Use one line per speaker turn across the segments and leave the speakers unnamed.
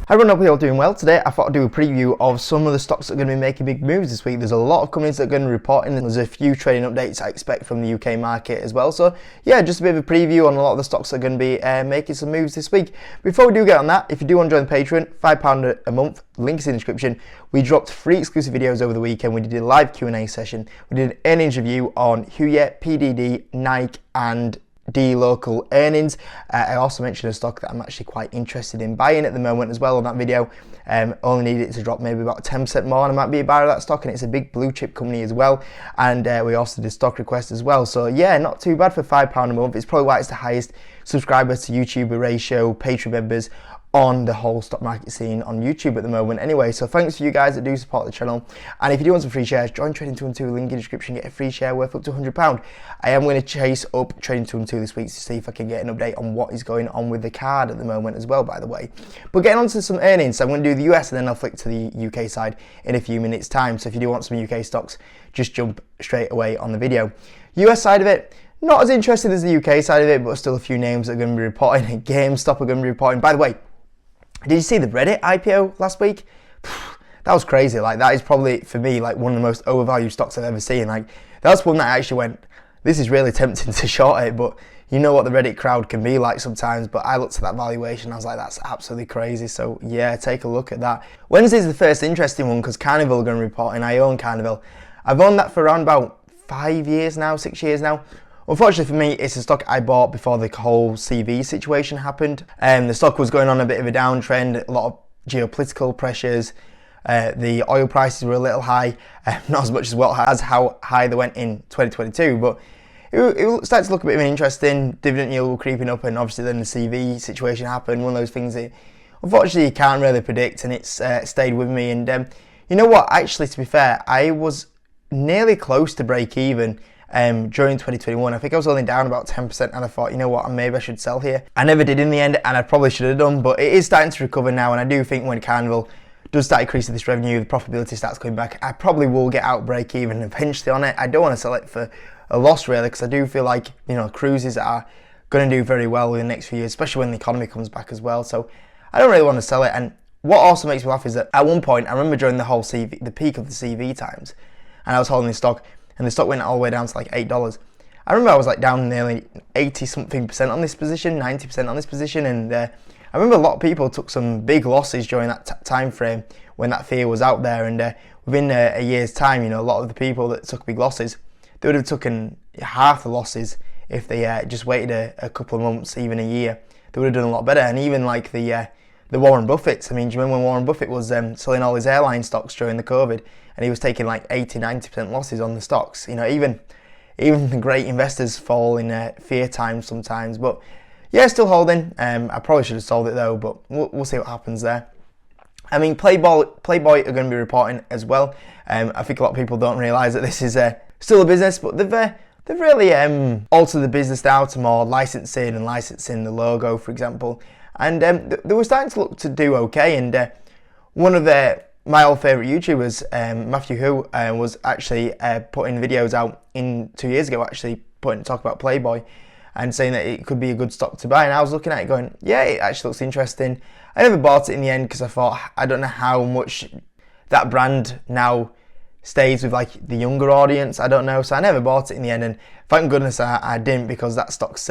Hi everyone, hope you're all doing well. Today I thought I'd do a preview of some of the stocks that are going to be making big moves this week. There's a lot of companies that are going to be reporting, and there's a few trading updates I expect from the UK market as well. So yeah, just a bit of a preview on a lot of the stocks that are going to be making some moves this week. Before we do get on that, if you do want to join the Patreon, £5 a month, link is in the description. We dropped 3 exclusive videos over the weekend. We did a live Q&A session. We did an earnings review on Huya, PDD, Nike and D local earnings. I also mentioned a stock that I'm actually quite interested in buying at the moment as well on that video. Only need it to drop maybe about 10% more and I might be a buyer of that stock, and it's a big blue chip company as well. And we also did stock request as well. So yeah, not too bad for £5 a month. It's probably why it's the highest subscribers to YouTuber ratio, Patreon members on the whole stock market scene on YouTube at the moment. Anyway, so thanks for you guys that do support the channel. And if you do want some free shares, join Trading 212, link in the description, get a free share worth up to £100. I am going to chase up Trading 212 this week to see if I can get an update on what is going on with the card at the moment as well, by the way. But getting on to some earnings, so I'm going to do the US and then I'll flick to the UK side in a few minutes time. So if you do want some UK stocks, just jump straight away on the video. US side of it, not as interested as the UK side of it, but still a few names that are going to be reporting. GameStop are going to be reporting. By the way, did you see the Reddit IPO last week? That was crazy. Like, that is probably, for me, like one of the most overvalued stocks I've ever seen. Like, that's one that I actually went, this is really tempting to short it, but you know what the Reddit crowd can be like sometimes. But I looked at that valuation, I was like, that's absolutely crazy. So yeah, take a look at that. Wednesday's the first interesting one because Carnival are going to report, and I own Carnival. I've owned that for around about 5 years now, 6 years now. Unfortunately for me, it's a stock I bought before the whole CV situation happened. The stock was going on a bit of a downtrend, a lot of geopolitical pressures. The oil prices were a little high, not as much as how high they went in 2022, but it started to look a bit interesting. Dividend yield were creeping up, and obviously then the CV situation happened. One of those things that unfortunately you can't really predict, and it's stayed with me. And you know what? Actually, to be fair, I was nearly close to break even. During 2021, I think I was only down about 10%, and I thought, you know what, maybe I should sell here. I never did in the end, and I probably should have done, but it is starting to recover now, and I do think when Carnival does start increasing this revenue, the profitability starts coming back, I probably will get out break even eventually on it. I don't want to sell it for a loss really, because I do feel like, you know, cruises are going to do very well in the next few years, especially when the economy comes back as well. So I don't really want to sell it. And what also makes me laugh is that at one point, I remember during the whole CV, the peak of the CV times, and I was holding this stock, and the stock went all the way down to like $8. I remember I was like down nearly 80-something% on this position, 90% on this position, and I remember a lot of people took some big losses during that time frame when that fear was out there. And within a year's time, you know, a lot of the people that took big losses, they would have taken half the losses if they just waited a couple of months, even a year. They would have done a lot better. And even like the Warren Buffetts. I mean, do you remember when Warren Buffett was selling all his airline stocks during the COVID, and he was taking like 80-90% losses on the stocks? You know, even the great investors fall in fear times sometimes. But yeah, still holding. I probably should have sold it though, but we'll see what happens there. I mean, Playboy are going to be reporting as well. I think a lot of people don't realise that this is still a business, but they've really altered the business now to more licensing the logo, for example. And they were starting to look to do okay. And one of my old favourite YouTubers, Matthew Hu, was actually putting videos out 2 years ago, actually talk about Playboy and saying that it could be a good stock to buy. And I was looking at it going, yeah, it actually looks interesting. I never bought it in the end because I thought, I don't know how much that brand now stays with like the younger audience. I don't know. So I never bought it in the end. And thank goodness I didn't, because that stock's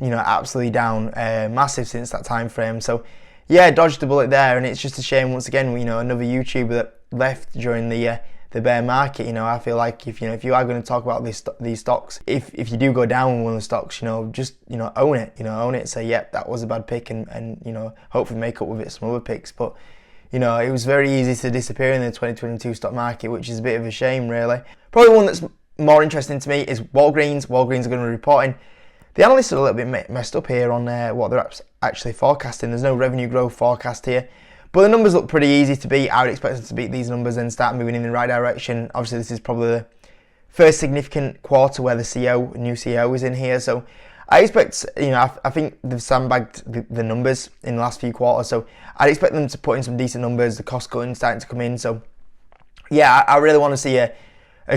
you know, absolutely down massive since that time frame. So yeah, dodged a bullet there, and it's just a shame once again, you know, another YouTuber that left during the bear market. You know, I feel like if you are going to talk about these stocks, if you do go down with one of the stocks, you know, just, you know, own it, say, yep, that was a bad pick, and you know, hopefully make up with it some other picks. But you know, it was very easy to disappear in the 2022 stock market, which is a bit of a shame really. Probably one that's more interesting to me is Walgreens. Walgreens are going to be reporting. The analysts are a little bit messed up here on what they're actually forecasting. There's no revenue growth forecast here, but the numbers look pretty easy to beat. I would expect them to beat these numbers and start moving in the right direction. Obviously, this is probably the first significant quarter where the new CEO is in here. So I expect, you know, I think they've sandbagged the numbers in the last few quarters. So I'd expect them to put in some decent numbers. The cost cutting starting to come in. So yeah, I really want to see a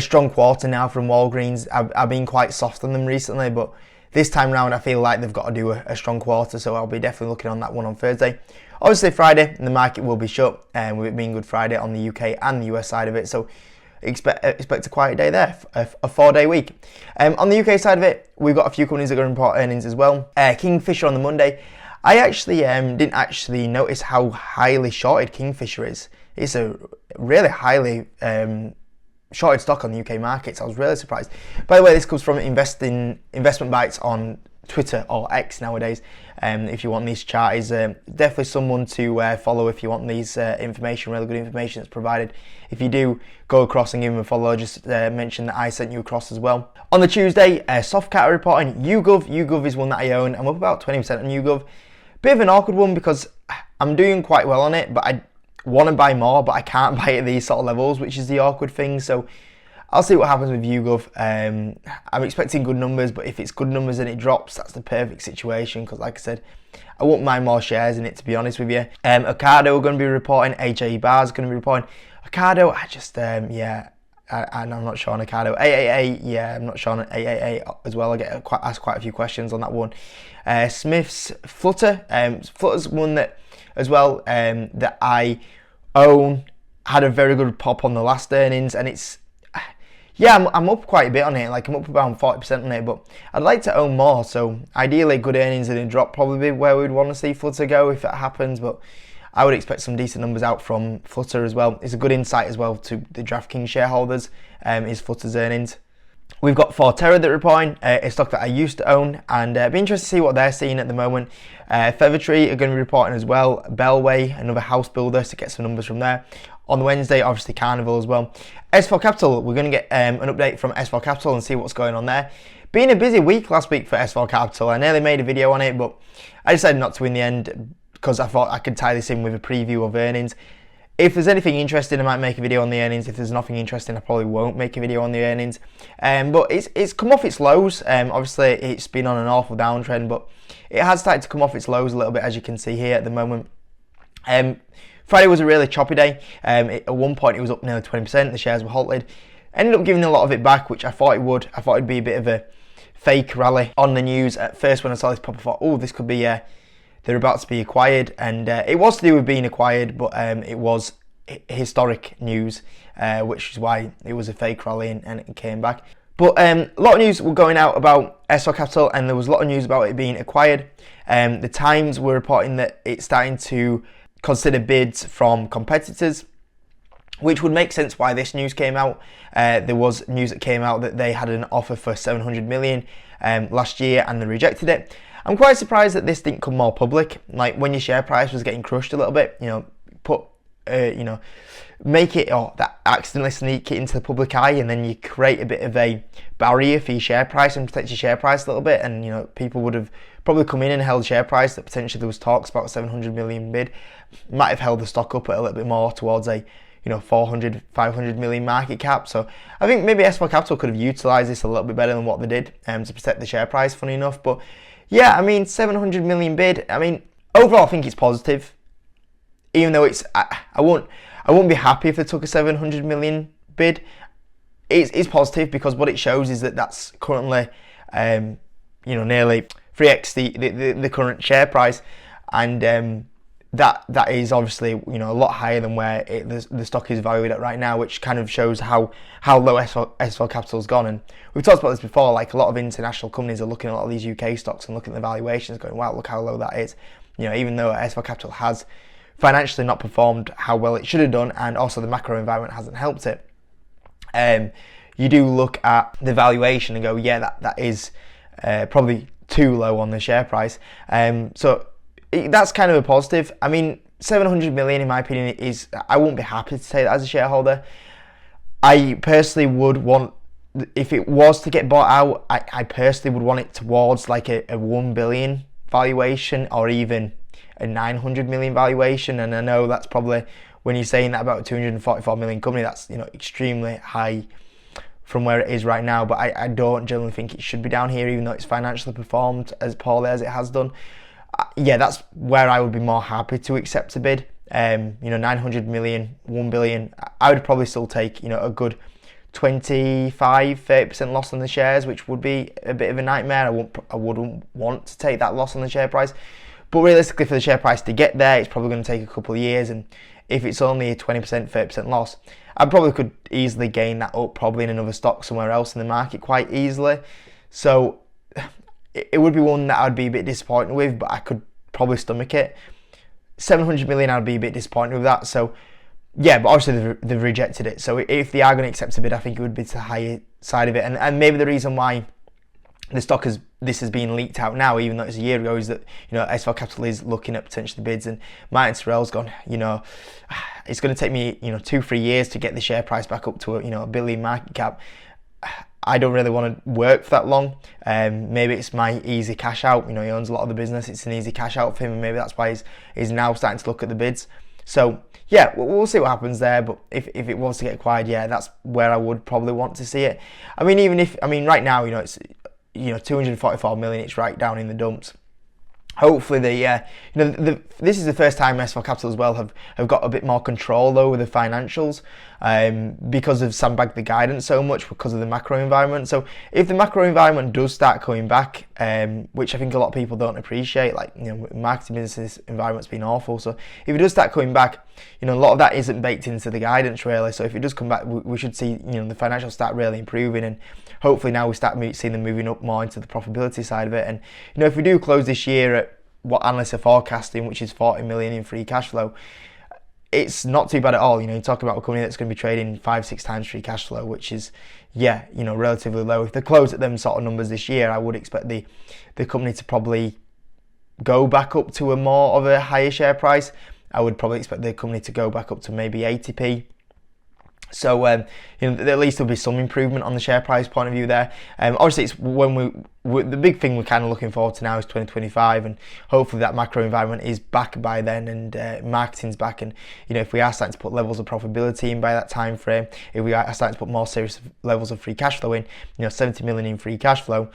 strong quarter now from Walgreens. I've been quite soft on them recently, but this time round I feel like they've got to do a strong quarter, so I'll be definitely looking on that one on Thursday. Obviously Friday, the market will be shut, with it being Good Friday on the UK and the US side of it, so expect a quiet day there, a 4-day week. On the UK side of it, we've got a few companies that are going to report earnings as well. Kingfisher on the Monday. I actually didn't actually notice how highly shorted Kingfisher is. It's a really highly shorted stock on the UK markets. I was really surprised. By the way, this comes from Investment Bites on Twitter, or X nowadays. If you want this chart, is definitely someone to follow if you want these information, really good information that's provided. If you do go across and give him a follow, just mention that I sent you across as well. On the Tuesday, Softcat are reporting YouGov. YouGov is one that I own. I'm up about 20% on YouGov. Bit of an awkward one because I'm doing quite well on it, but I want to buy more, but I can't buy at these sort of levels, which is the awkward thing. So I'll see what happens with YouGov. I'm expecting good numbers, but if it's good numbers and it drops, that's the perfect situation, because like I said, I won't mind more shares in it, to be honest with you. Ocado are going to be reporting. HAE Bar is going to be reporting. Ocado, I just, I'm not sure on Ocado. AAA, yeah, I'm not sure on AAA as well. I get asked quite a few questions on that one. Smith's Flutter. Flutter's one that, as well, that I own, had a very good pop on the last earnings, and it's, yeah, I'm up quite a bit on it. Like, I'm up around 40% on it, but I'd like to own more. So ideally, good earnings and a drop probably where we'd want to see Flutter go if that happens. But I would expect some decent numbers out from Flutter as well. It's a good insight as well to the DraftKings shareholders, is Flutter's earnings. We've got Forterra that are reporting, a stock that I used to own, and it'd be interesting to see what they're seeing at the moment. Feathertree are going to be reporting as well. Bellway, another house builder, to get some numbers from there. On Wednesday, obviously Carnival as well. S4 Capital, we're going to get an update from S4 Capital and see what's going on there. Been a busy week last week for S4 Capital. I nearly made a video on it, but I decided not to in the end because I thought I could tie this in with a preview of earnings. If there's anything interesting, I might make a video on the earnings. If there's nothing interesting, I probably won't make a video on the earnings. But it's come off its lows. Obviously, it's been on an awful downtrend, but it has started to come off its lows a little bit, as you can see here at the moment. Friday was a really choppy day. At one point, it was up nearly 20%. The shares were halted. Ended up giving a lot of it back, which I thought it would. I thought it'd be a bit of a fake rally on the news. At first, when I saw this pop, I thought, oh, this could be... they're about to be acquired, and it was to do with being acquired, but it was historic news, which is why it was a fake rally and it came back. But a lot of news were going out about S4 Capital, and there was a lot of news about it being acquired. The Times were reporting that it's starting to consider bids from competitors, which would make sense why this news came out. There was news that came out that they had an offer for 700 million last year, and they rejected it. I'm quite surprised that this didn't come more public. Like, when your share price was getting crushed a little bit, make it, or that accidentally sneak it into the public eye, and then you create a bit of a barrier for your share price and protect your share price a little bit. And people would have probably come in and held share price that potentially there was talks about 700 million bid, might have held the stock up at a little bit more towards a 400, 500 million market cap. So I think maybe S4 Capital could have utilised this a little bit better than what they did to protect the share price, funny enough. But yeah, 700 million bid. Overall, I think it's positive. Even though I won't be happy if they took a 700 million bid. It's positive because what it shows is that that's currently, nearly 3x the current share price, and that is obviously a lot higher than where the stock is valued at right now, which kind of shows how low S4 Capital's gone. And we've talked about this before. Like, a lot of international companies are looking at a lot of these UK stocks and looking at the valuations, going, "Wow, look how low that is." Even though S4 Capital has financially not performed how well it should have done, and also the macro environment hasn't helped it. You do look at the valuation and go, yeah, that is probably too low on the share price. So that's kind of a positive. 700 million, in my opinion, is, I wouldn't be happy to say that as a shareholder. I personally would want, if it was to get bought out, I personally would want it towards like a 1 billion valuation, or even a 900 million valuation. And I know that's probably, when you're saying that about a 244 million company, that's extremely high from where it is right now. But I don't generally think it should be down here, even though it's financially performed as poorly as it has done. Yeah, that's where I would be more happy to accept a bid. 900 million, 1 billion, I would probably still take a good 25-30% loss on the shares, which would be a bit of a nightmare. I wouldn't want to take that loss on the share price. But realistically, for the share price to get there, it's probably going to take a couple of years. And if it's only a 20%, 30% loss, I probably could easily gain that up probably in another stock somewhere else in the market quite easily. So it would be one that I'd be a bit disappointed with, but I could probably stomach it. 700 million, I'd be a bit disappointed with that. So yeah, but obviously they've rejected it. So if they are going to accept a bid, I think it would be to the higher side of it. And maybe the reason why the stock this has been leaked out now, even though it's a year ago, is that, you know, S4 Capital is looking at potentially bids, and Martin Sorrell's gone, you know, it's going to take me, you know, 2-3 years to get the share price back up to a, you know, $1 billion market cap. I don't really want to work for that long. Maybe it's my easy cash out. You know, he owns a lot of the business. It's an easy cash out for him, and maybe that's why he's now starting to look at the bids. So yeah, we'll see what happens there. But if it was to get acquired, yeah, that's where I would probably want to see it. I mean, right now, you know, it's, you know, 244 million. It's right down in the dumps. Hopefully this is the first time S4 Capital as well have got a bit more control over the financials, because of sandbagged the guidance so much because of the macro environment. So if the macro environment does start coming back, which I think a lot of people don't appreciate, like, you know, marketing business environment's been awful. So if it does start coming back, you know, a lot of that isn't baked into the guidance really. So if it does come back, we should see, you know, the financials start really improving, and hopefully now we start seeing them moving up more into the profitability side of it. And, you know, if we do close this year at what analysts are forecasting, which is 40 million in free cash flow, it's not too bad at all. You know, you talk about a company that's going to be trading 5-6 times free cash flow, which is, yeah, you know, relatively low. If they close at them sort of numbers this year, I would expect the company to probably go back up to a more of a higher share price. I would probably expect the company to go back up to maybe 80p. So, you know, at least there'll be some improvement on the share price point of view there. Obviously, it's when the big thing we're kind of looking forward to now is 2025, and hopefully that macro environment is back by then, and marketing's back. And, you know, if we are starting to put levels of profitability in by that time frame, if we are starting to put more serious levels of free cash flow in, you know, 70 million in free cash flow,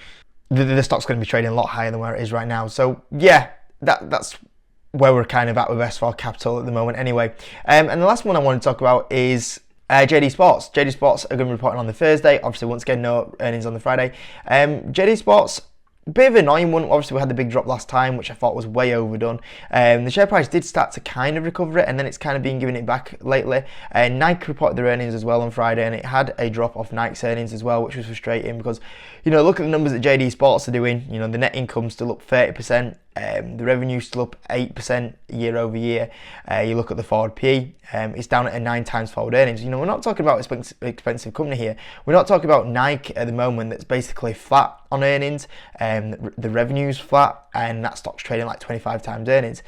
the stock's going to be trading a lot higher than where it is right now. So, yeah, that's where we're kind of at with S4 Capital at the moment anyway. And the last one I want to talk about is JD Sports. JD Sports are going to be reporting on the Thursday. Obviously, once again, no earnings on the Friday. JD Sports, a bit of an annoying one. Obviously, we had the big drop last time, which I thought was way overdone. The share price did start to kind of recover it, and then it's kind of been giving it back lately. Nike reported their earnings as well on Friday, and it had a drop off Nike's earnings as well, which was frustrating because, you know, look at the numbers that JD Sports are doing. You know, the net income's still up 30%. The revenue's still up 8% year over year. You look at the forward P, it's down at a 9 times forward earnings. You know, we're not talking about expensive company here. We're not talking about Nike at the moment that's basically flat on earnings. The revenue's flat, and that stock's trading like 25 times earnings.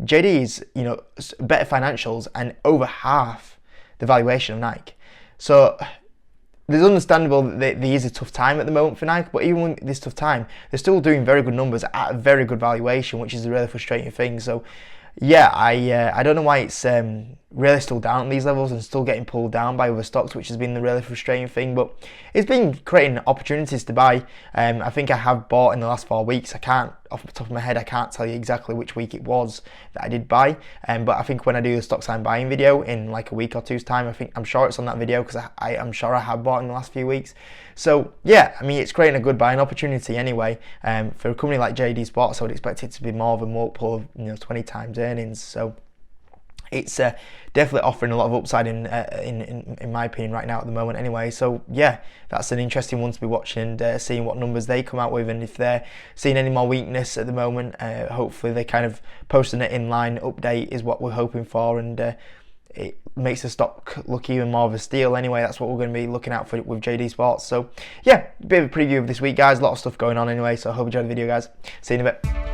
JD's, you know, better financials and over half the valuation of Nike. So it's understandable that there is a tough time at the moment for Nike, but even with this tough time, they're still doing very good numbers at a very good valuation, which is a really frustrating thing. So, yeah, I don't know why it's really still down at these levels and still getting pulled down by other stocks, which has been the really frustrating thing. But it's been creating opportunities to buy. I think I have bought in the last 4 weeks. I can't, off the top of my head, I can't tell you exactly which week it was that I did buy. But I think when I do the stocks I'm buying video in like a week or two's time, I'm sure it's on that video because I'm sure I have bought in the last few weeks. So yeah, I mean, it's creating a good buying opportunity anyway. For a company like JD Sports, I would expect it to be more of a multiple of, you know, 20 times earnings. So it's definitely offering a lot of upside in my opinion right now at the moment anyway. So yeah, that's an interesting one to be watching and seeing what numbers they come out with, and if they're seeing any more weakness at the moment, hopefully they kind of post an inline update is what we're hoping for, and it makes the stock look even more of a steal anyway. That's what we're going to be looking out for with JD Sports. So yeah, a bit of a preview of this week, guys. A lot of stuff going on anyway, so I hope you enjoyed the video, guys. See you in a bit.